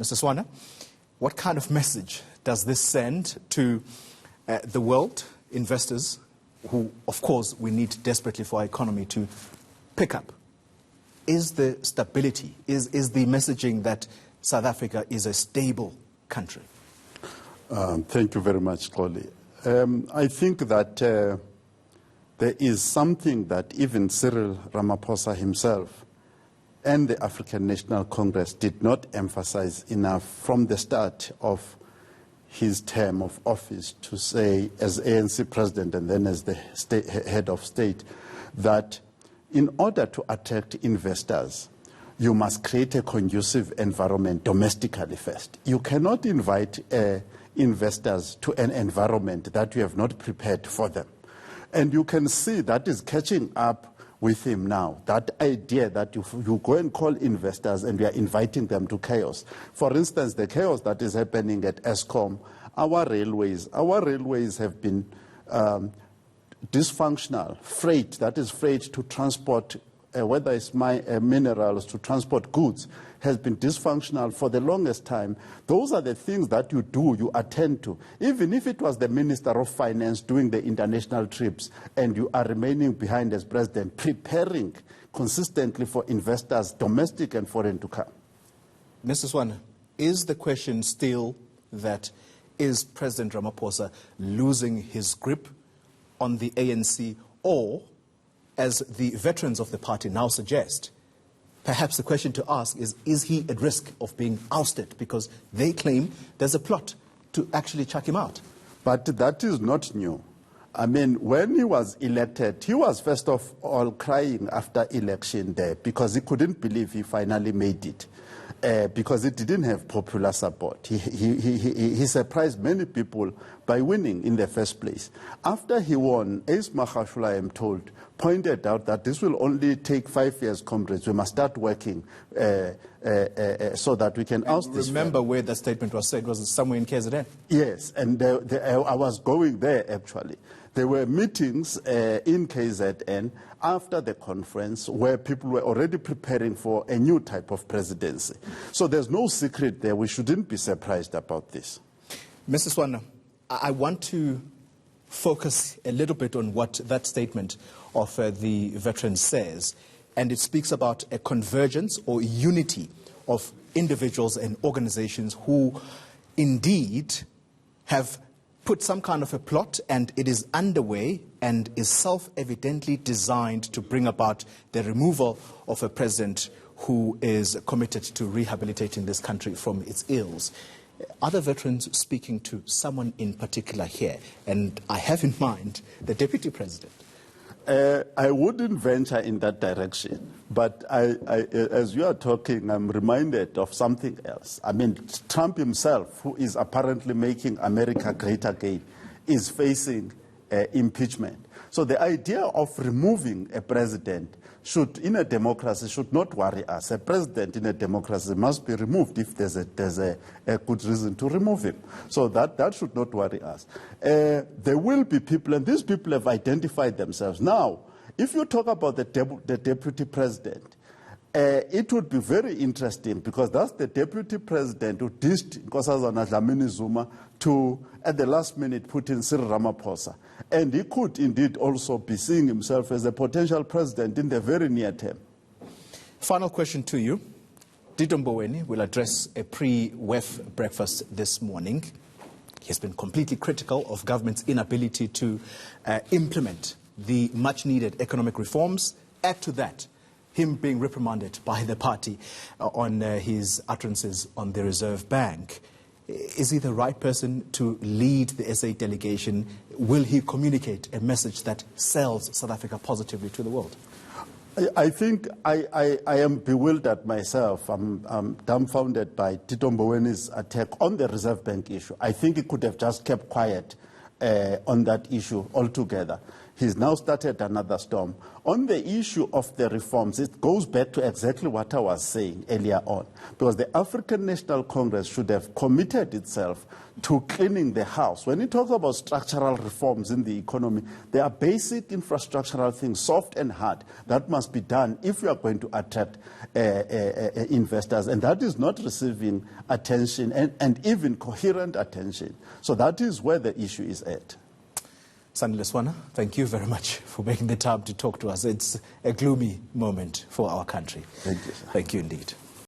Mr. Swana, what kind of message does this send to the world, investors, who, of course, we need desperately for our economy to pick up? Is the stability, is the messaging that South Africa is a stable country? Thank you very much, Xoli. I think that there is something that even Cyril Ramaphosa himself and the African National Congress did not emphasize enough from the start of his term of office to say, as ANC president and then as the head of state, that in order to attract investors, you must create a conducive environment domestically first. You cannot invite investors to an environment that you have not prepared for them. And you can see that is catching up with him now, that idea that you go and call investors and we are inviting them to chaos. For instance, the chaos that is happening at Eskom, our railways have been dysfunctional. Freight, that is freight to transport, whether it's minerals, to transport goods, has been dysfunctional for the longest time. Those are the things that you do, you attend to. Even if it was the Minister of Finance doing the international trips and you are remaining behind as president, preparing consistently for investors, domestic and foreign, to come. Mr. Swana, is the question still that is President Ramaphosa losing his grip on the ANC, or, as the veterans of the party now suggest, perhaps the question to ask is he at risk of being ousted because they claim there's a plot to actually chuck him out? But that is not new. I mean, when he was elected, he was first of all crying after election day because he couldn't believe he finally made it. Because it didn't have popular support. He surprised many people by winning in the first place. After he won, Ace Magashule, I am told, pointed out that this will only take 5 years, comrades. We must start working so that we can oust this. Remember where that statement was said? Was it somewhere in KZN? Yes, and I was going there actually. There were meetings in KZN after the conference where people were already preparing for a new type of presidency. So there's no secret there. We shouldn't be surprised about this. Mr. Swana, I want to focus a little bit on what that statement of the veteran says. And it speaks about a convergence or unity of individuals and organizations who indeed have put some kind of a plot, and it is underway and is self-evidently designed to bring about the removal of a president who is committed to rehabilitating this country from its ills. Are the veterans speaking to someone in particular here? And I have in mind the deputy president. I wouldn't venture in that direction, but as you are talking, I'm reminded of something else. I mean, Trump himself, who is apparently making America great again, is facing impeachment. So the idea of removing a president in a democracy should not worry us. A president in a democracy must be removed if there's a good reason to remove him. So that should not worry us. There will be people, and these people have identified themselves. Now, if you talk about the deputy president, it would be very interesting because that's the deputy president who dished Nkosazana Dlamini Zuma to, at the last minute, put in Cyril Ramaphosa. And he could indeed also be seeing himself as a potential president in the very near term. Final question to you. Mboweni will address a pre-WEF breakfast this morning. He has been completely critical of government's inability to implement the much-needed economic reforms. Add to that him being reprimanded by the party on his utterances on the Reserve Bank. Is he the right person to lead the SA delegation? Will he communicate a message that sells South Africa positively to the world? I think I am bewildered myself. I'm dumbfounded by Mboweni's attack on the Reserve Bank issue. I think he could have just kept quiet on that issue altogether. He's now started another storm. On the issue of the reforms, it goes back to exactly what I was saying earlier on, because the African National Congress should have committed itself to cleaning the house. When it talks about structural reforms in the economy, there are basic infrastructural things, soft and hard, that must be done if we are going to attract investors. And that is not receiving attention and even coherent attention. So that is where the issue is at. Sanile Swana, thank you very much for making the time to talk to us. It's a gloomy moment for our country. Thank you, sir. Thank you indeed.